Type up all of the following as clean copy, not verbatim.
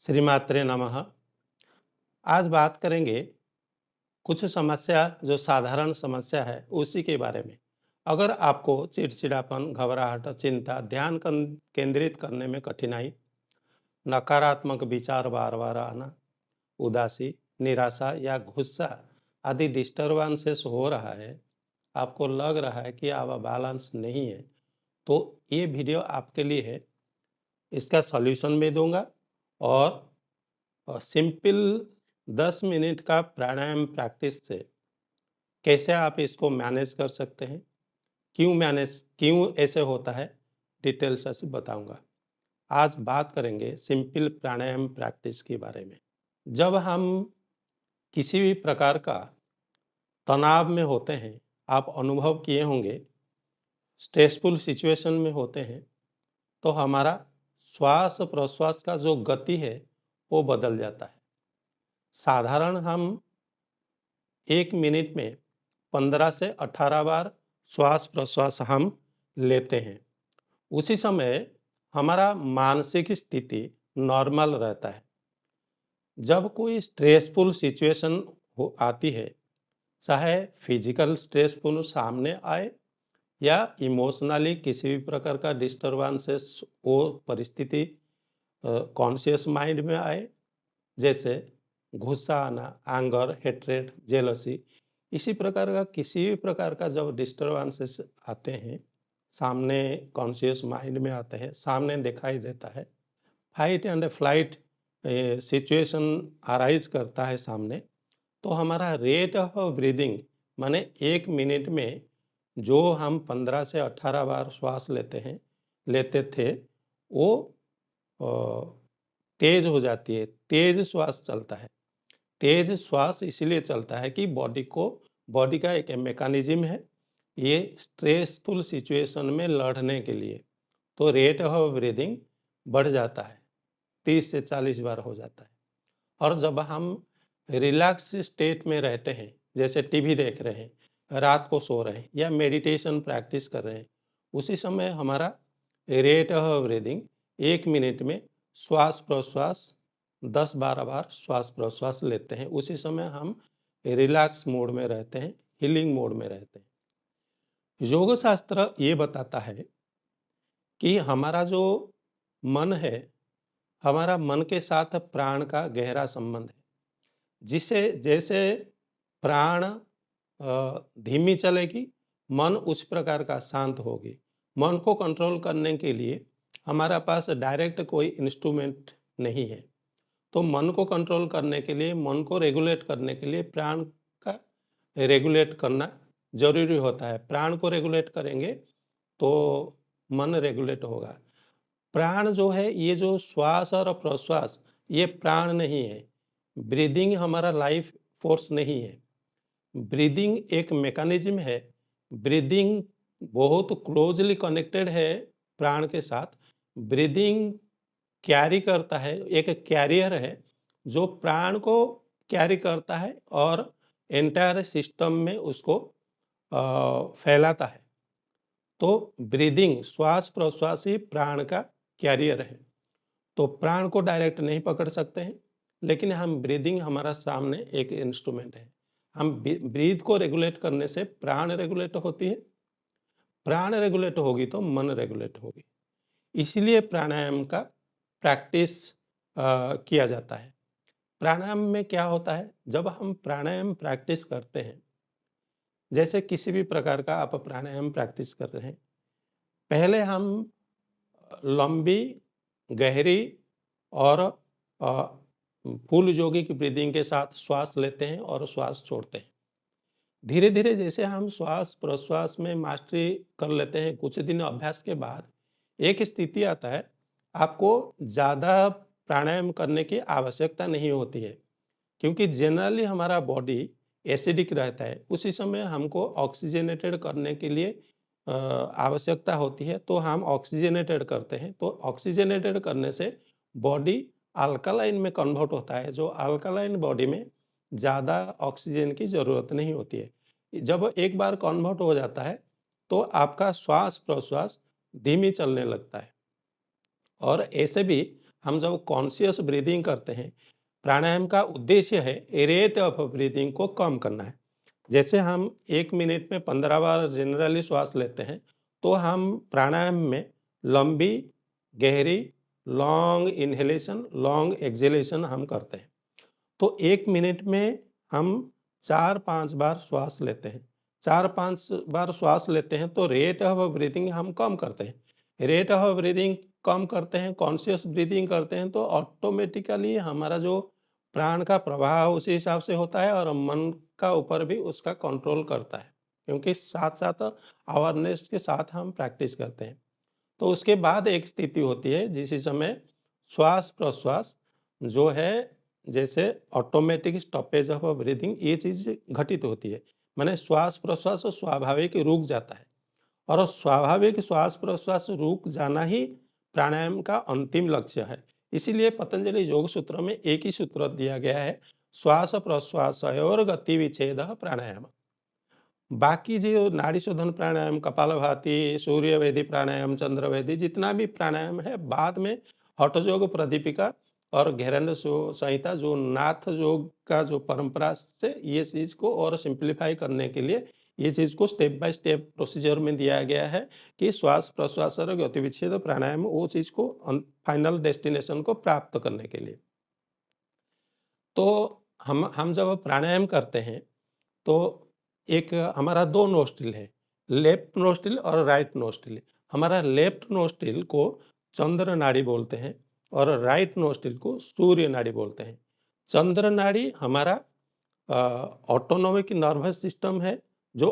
श्रीमात्रे नमः। आज बात करेंगे कुछ समस्या जो साधारण समस्या है उसी के बारे में। अगर आपको चिड़चिड़ापन, घबराहट, चिंता, ध्यान केंद्रित करने में कठिनाई, नकारात्मक विचार बार बार आना, उदासी, निराशा या गुस्सा आदि डिस्टर्बेंसेस हो रहा है, आपको लग रहा है कि आप बैलेंस नहीं है, तो ये वीडियो आपके लिए है। इसका सॉल्यूशन भी दूंगा और सिंपल 10 मिनट का प्राणायाम प्रैक्टिस से कैसे आप इसको मैनेज कर सकते हैं, क्यों ऐसे होता है, डिटेल्स से बताऊंगा। आज बात करेंगे सिंपल प्राणायाम प्रैक्टिस के बारे में। जब हम किसी भी प्रकार का तनाव में होते हैं, आप अनुभव किए होंगे, स्ट्रेसफुल सिचुएशन में होते हैं, तो हमारा श्वास प्रश्वास का जो गति है वो बदल जाता है। साधारण हम 1 मिनट में 15 से 18 बार श्वास प्रश्वास हम लेते हैं। उसी समय हमारा मानसिक स्थिति नॉर्मल रहता है। जब कोई स्ट्रेसफुल सिचुएशन हो आती है, चाहे फिजिकल स्ट्रेसफुल सामने आए या इमोशनली किसी भी प्रकार का डिस्टर्बेंसेस वो परिस्थिति कॉन्शियस माइंड में आए, जैसे गुस्सा आना, एंगर, हेट्रेड, जेलसी, इसी प्रकार का किसी भी प्रकार का जब डिस्टर्बेंसेस आते हैं, सामने कॉन्शियस माइंड में आते हैं, सामने दिखाई देता है, fight and flight situation arise करता है सामने, तो हमारा रेट ऑफ ब्रीदिंग माने 1 मिनट में जो हम 15 से 18 बार श्वास लेते थे, वो तेज हो जाती है, तेज श्वास चलता है। तेज श्वास इसलिए चलता है कि बॉडी का एक मैकेनिज्म है, ये स्ट्रेसफुल सिचुएशन में लड़ने के लिए, तो रेट ऑफ ब्रीदिंग बढ़ जाता है, 30 से 40 बार हो जाता है। और जब हम रिलैक्स स्टेट में रहते हैं, जैसे टीवी देख रहे हैं, रात को सो रहे हैं या मेडिटेशन प्रैक्टिस कर रहे हैं, उसी समय हमारा रेट ऑफ ब्रीदिंग 1 मिनट में श्वास प्रश्वास 10-12 बार श्वास प्रश्वास लेते हैं। उसी समय हम रिलैक्स मोड में रहते हैं, हीलिंग मोड में रहते हैं। योग शास्त्र ये बताता है कि हमारा जो मन है, हमारा मन के साथ प्राण का गहरा संबंध है। जिसे जैसे प्राण धीमी चलेगी, मन उस प्रकार का शांत होगी। मन को कंट्रोल करने के लिए हमारा पास डायरेक्ट कोई इंस्ट्रूमेंट नहीं है, तो मन को कंट्रोल करने के लिए, मन को रेगुलेट करने के लिए प्राण का रेगुलेट करना जरूरी होता है। प्राण को रेगुलेट करेंगे तो मन रेगुलेट होगा। प्राण जो है, ये जो श्वास और प्रश्वास, ये प्राण नहीं है। ब्रीदिंग हमारा लाइफ फोर्स नहीं है। ब्रीदिंग एक मैकेनिज्म है। ब्रीदिंग बहुत क्लोजली कनेक्टेड है प्राण के साथ। ब्रीदिंग कैरी करता है, एक कैरियर है जो प्राण को कैरी करता है और एंटायर सिस्टम में उसको फैलाता है। तो ब्रीदिंग, श्वास प्रश्वास ही प्राण का कैरियर है। तो प्राण को डायरेक्ट नहीं पकड़ सकते हैं, लेकिन हम ब्रीदिंग हमारा सामने एक इंस्ट्रूमेंट है। हम ब्रीथ को रेगुलेट करने से प्राण रेगुलेट होती है, प्राण रेगुलेट होगी तो मन रेगुलेट होगी। इसलिए प्राणायाम का प्रैक्टिस किया जाता है। प्राणायाम में क्या होता है, जब हम प्राणायाम प्रैक्टिस करते हैं, जैसे किसी भी प्रकार का आप प्राणायाम प्रैक्टिस कर रहे हैं, पहले हम लंबी, गहरी और फुल योगिक ब्रीदिंग के साथ श्वास लेते हैं और श्वास छोड़ते हैं। धीरे धीरे जैसे हम श्वास प्रश्वास में मास्टरी कर लेते हैं, कुछ दिन अभ्यास के बाद एक स्थिति आता है, आपको ज़्यादा प्राणायाम करने की आवश्यकता नहीं होती है, क्योंकि जनरली हमारा बॉडी एसिडिक रहता है। उसी समय हमको ऑक्सीजनेटेड करने के लिए आवश्यकता होती है, तो हम ऑक्सीजनेटेड करते हैं। तो ऑक्सीजनेटेड करने से बॉडी अल्कालाइन में कन्वर्ट होता है, जो अल्कालाइन बॉडी में ज़्यादा ऑक्सीजन की ज़रूरत नहीं होती है। जब एक बार कन्वर्ट हो जाता है, तो आपका श्वास प्रश्वास धीमी चलने लगता है। और ऐसे भी हम जब कॉन्शियस ब्रीदिंग करते हैं, प्राणायाम का उद्देश्य है रेट ऑफ ब्रीदिंग को कम करना है। जैसे हम 1 मिनट में 15 बार जनरली श्वास लेते हैं, तो हम प्राणायाम में लंबी, गहरी, लॉन्ग इन्हेलेशन, लॉन्ग एक्सहेलेशन हम करते हैं। तो 1 मिनट में हम 4-5 बार श्वास लेते हैं। 4-5 बार श्वास लेते हैं तो रेट ऑफ ब्रीथिंग हम कम करते हैं। रेट ऑफ ब्रीथिंग कम करते हैं, कॉन्शियस ब्रीथिंग करते हैं तो ऑटोमेटिकली हमारा जो प्राण का प्रवाह उसी हिसाब से होता है और मन का ऊपर भी उसका कंट्रोल करता है। क्योंकि साथ-साथ अवेयरनेस के साथ हम प्रैक्टिस करते हैं। तो उसके बाद एक स्थिति होती है जिस समय श्वास-प्रश्वास जो है जैसे ऑटोमेटिक स्टॉपेज ऑफ ब्रीथिंग ये चीज़ घटित होती है। माने श्वास-प्रश्वास स्वाभाविक रुक जाता है और स्वाभाविक श्वास-प्रश्वास रुक जाना ही प्राणायाम का अंतिम लक्ष्य है। इसीलिए पतंजलि योग सूत्र में एक ही सूत्र दिया गया है, श्वास-प्रश्वासयोर गति विच्छेदः प्राणायाम। बाकी जो नाड़ी शोधन प्राणायाम, कपालभाति, सूर्यवेदी प्राणायाम, चंद्रवेदी जितना भी प्राणायाम है बाद में हठ योग प्रदीपिका और घेरंड संहिता जो नाथ योग का जो परंपरा से ये चीज़ को और सिंप्लीफाई करने के लिए ये चीज़ को स्टेप बाय स्टेप प्रोसीजर में दिया गया है कि श्वास प्रश्वास और गति विच्छेद प्राणायाम वो चीज़ को फाइनल डेस्टिनेशन को प्राप्त करने के लिए। तो हम जब प्राणायाम करते हैं तो एक हमारा 2 नोस्ट्रिल है, लेफ्ट नोस्ट्रिल और राइट नोस्ट्रिल। हमारा लेफ्ट नोस्ट्रिल को चंद्र नाड़ी बोलते हैं और राइट नोस्ट्रिल को सूर्य नाड़ी बोलते हैं। चंद्र नाड़ी हमारा ऑटोनोमिक नर्वस सिस्टम है जो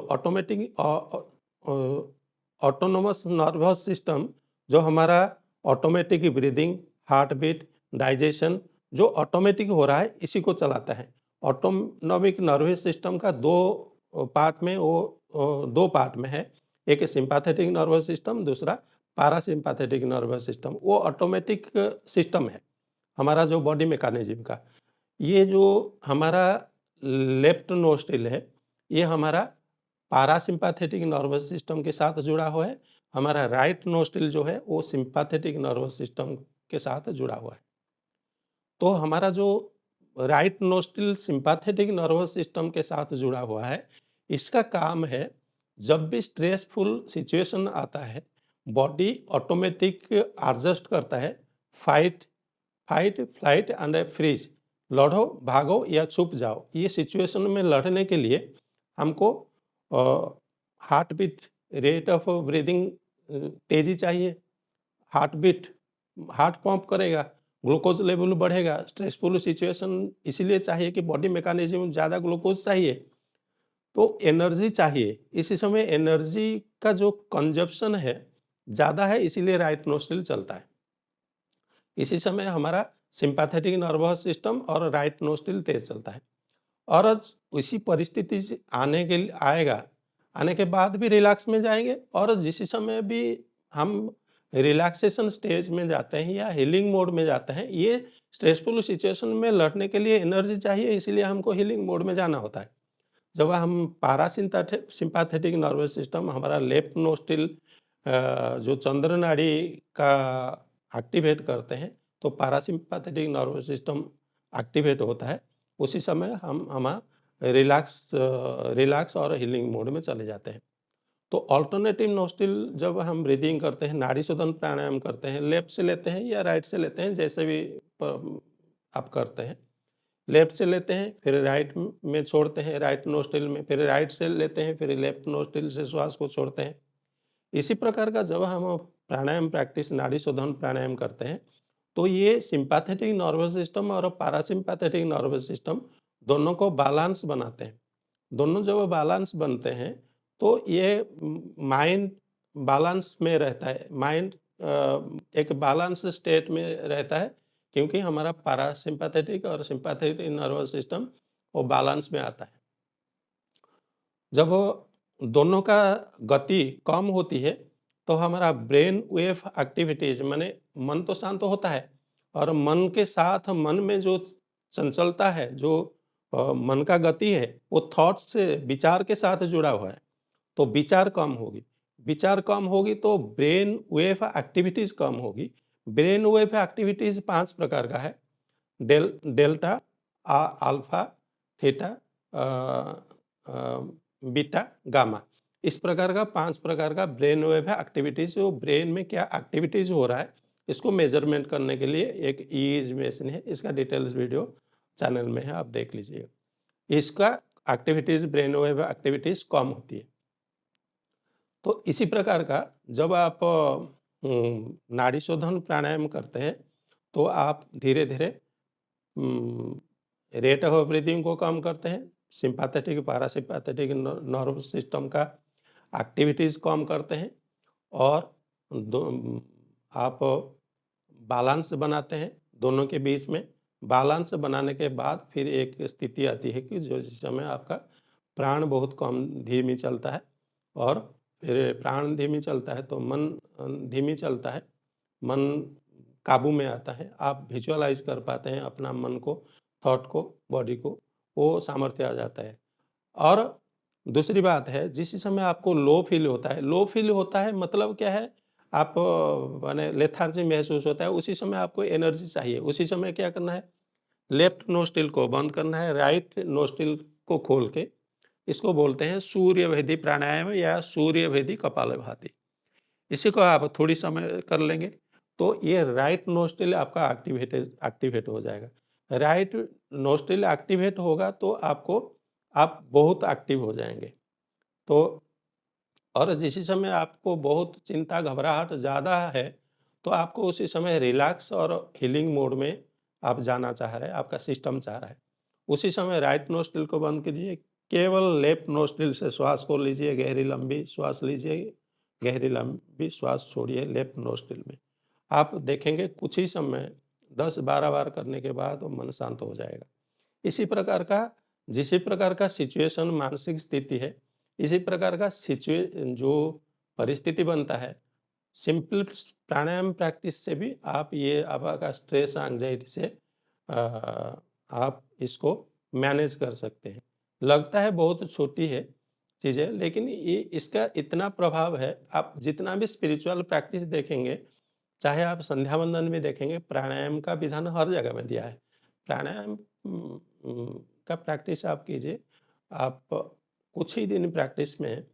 ऑटोनोमस नर्वस सिस्टम जो हमारा automatic breathing, heart beat, digestion जो ऑटोमेटिक हो रहा है इसी को चलाता है। ऑटोनोमिक नर्वस सिस्टम का 2 पार्ट में वो 2 पार्ट में है। एक सिम्पैथेटिक नर्वस सिस्टम, दूसरा पैरासिम्पैथेटिक नर्वस सिस्टम। वो ऑटोमेटिक सिस्टम है हमारा जो बॉडी मैकेनिज्म का। ये जो हमारा लेफ्ट नोस्ट्रिल है, ये हमारा पैरासिम्पैथेटिक नर्वस सिस्टम के साथ जुड़ा हुआ है। हमारा राइट नोस्ट्रिल जो है वो सिम्पैथेटिक नर्वस सिस्टम के साथ जुड़ा हुआ है। तो हमारा जो right nostril sympathetic nervous system के साथ जुड़ा हुआ है, इसका काम है जब भी स्ट्रेसफुल सिचुएशन आता है, बॉडी ऑटोमेटिक एडजस्ट करता है, fight fight, flight and freeze, लड़ो, भागो या छुप जाओ। ये सिचुएशन में लड़ने के लिए हमको heart beat, rate of breathing तेज़ी चाहिए। हार्ट बीट, हार्ट पंप करेगा, ग्लूकोज लेवल बढ़ेगा, स्ट्रेसफुल सिचुएशन इसीलिए चाहिए कि बॉडी मैकेनिज्म ज़्यादा ग्लूकोज चाहिए, तो एनर्जी चाहिए। इसी समय एनर्जी का जो कंजप्शन है, ज़्यादा है इसीलिए राइट नोस्ट्रिल चलता है। इसी समय हमारा सिम्पैथेटिक नर्वस सिस्टम और राइट नोस्ट्रिल तेज़ चलता है और उसी परिस्थिति से आने के बाद भी रिलैक्स में जाएँगे और जिस समय भी हम रिलैक्सेशन स्टेज में जाते हैं या हीलिंग मोड में जाते हैं, ये स्ट्रेसफुल सिचुएशन में लड़ने के लिए एनर्जी चाहिए इसीलिए हमको हीलिंग मोड में जाना होता है। जब हम सिम्पैथेटिक नर्वस सिस्टम हमारा लेफ्ट नोस्ट्रिल जो चंद्र नाड़ी का एक्टिवेट करते हैं, तो पैरासिम्पैथेटिक नर्वस सिस्टम एक्टिवेट होता है। उसी समय हम रिलैक्स और हीलिंग मोड में चले जाते हैं। तो अल्टरनेटिव नोस्ट्रिल जब हम ब्रीदिंग करते हैं, नाड़ी शोधन प्राणायाम करते हैं, लेफ्ट से लेते हैं या राइट से लेते हैं, जैसे भी आप करते हैं। लेफ्ट से लेते हैं, फिर राइट में छोड़ते हैं, राइट नोस्ट्रिल में, फिर राइट से लेते हैं, फिर लेफ्ट नोस्ट्रिल से श्वास को छोड़ते हैं। इसी प्रकार का जब हम प्राणायाम प्रैक्टिस नाड़ी शोधन प्राणायाम करते हैं, तो ये सिम्पैथेटिक नर्वस सिस्टम और पैरासिम्पैथेटिक नर्वस सिस्टम दोनों को बैलेंस बनाते हैं। दोनों जब बैलेंस बनते हैं, तो ये माइंड बैलेंस में रहता है। माइंड एक बैलेंस स्टेट में रहता है क्योंकि हमारा पैरासिम्पैथेटिक और सिम्पैथेटिक नर्वस सिस्टम वो बैलेंस में आता है। जब दोनों का गति कम होती है, तो हमारा ब्रेन वेव एक्टिविटीज़ माने मन तो शांत होता है और मन के साथ मन में जो चंचलता है, जो मन का गति है, वो थॉट्स से विचार के साथ जुड़ा हुआ है। तो विचार कम होगी तो ब्रेन वेव एक्टिविटीज़ कम होगी। ब्रेन वेव एक्टिविटीज 5 प्रकार का है। Delta, alpha, theta, beta, gamma. इस प्रकार का 5 प्रकार का ब्रेन वेव है एक्टिविटीज। जो ब्रेन में क्या एक्टिविटीज हो रहा है इसको मेजरमेंट करने के लिए एक ईईजी मशीन है। इसका डिटेल्स वीडियो चैनल में है, आप देख लीजिएगा। इसका एक्टिविटीज ब्रेन वेव एक्टिविटीज कम होती है। तो इसी प्रकार का जब आप नाड़ी शोधन प्राणायाम करते हैं तो आप धीरे धीरे रेट ऑफ ब्रीदिंग को कम करते हैं, सिंपैथेटिक पैरासिम्पैथेटिक नर्व सिस्टम का एक्टिविटीज़ कम करते हैं और आप बैलेंस बनाते हैं दोनों के बीच में। बैलेंस बनाने के बाद फिर एक स्थिति आती है कि जो जिस समय आपका प्राण बहुत कम धीमी चलता है और फिर प्राण धीमी चलता है तो मन धीमी चलता है, मन काबू में आता है। आप विजुअलाइज कर पाते हैं अपना मन को, थॉट को, बॉडी को, वो सामर्थ्य आ जाता है। और दूसरी बात है, जिस समय आपको लो फील होता है, लो फील होता है मतलब क्या है, आप माने लेथार्जी महसूस होता है, उसी समय आपको एनर्जी चाहिए। उसी समय क्या करना है, लेफ्ट नोस्ट्रिल को बंद करना है, राइट नोस्ट्रिल को खोल के, इसको बोलते हैं सूर्यभेदी प्राणायाम या सूर्यभेदी कपालभाति। इसी को आप थोड़ी समय कर लेंगे तो ये राइट नोस्ट्रिल आपका एक्टिवेट हो जाएगा। राइट नोस्ट्रिल एक्टिवेट होगा तो आप बहुत एक्टिव हो जाएंगे। तो और जिस समय आपको बहुत चिंता घबराहट ज़्यादा है तो आपको उसी समय रिलैक्स और हीलिंग मोड में आप जाना चाह रहे हैं, आपका सिस्टम चाह रहा है। उसी समय राइट नोस्ट्रिल को बंद कीजिए, केवल लेफ्ट नोस्ट्रिल से श्वास को लीजिए, गहरी लंबी श्वास लीजिए, गहरी लंबी श्वास छोड़िए लेफ्ट नोस्ट्रिल में। आप देखेंगे कुछ ही समय 10-12 बार करने के बाद वो मन शांत हो जाएगा। इसी प्रकार का जिसी प्रकार का सिचुएशन मानसिक स्थिति है, इसी प्रकार का जो परिस्थिति बनता है, सिंपल प्राणायाम प्रैक्टिस से भी आप ये आपका स्ट्रेस एंजाइटी से आप इसको मैनेज कर सकते हैं। लगता है बहुत छोटी है चीज़ें, लेकिन ये इसका इतना प्रभाव है। आप जितना भी स्पिरिचुअल प्रैक्टिस देखेंगे, चाहे आप संध्या वंदन में देखेंगे, प्राणायाम का विधान हर जगह में दिया है। प्राणायाम का प्रैक्टिस आप कीजिए। आप कुछ ही दिन प्रैक्टिस में,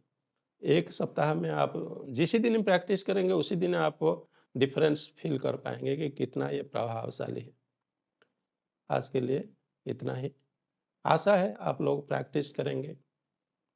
1 सप्ताह में आप जिस ही दिन प्रैक्टिस करेंगे उसी दिन आप डिफरेंस फ़ील कर पाएँगे कि कितना ये प्रभावशाली है। आज के लिए इतना ही। आशा है आप लोग प्रैक्टिस करेंगे।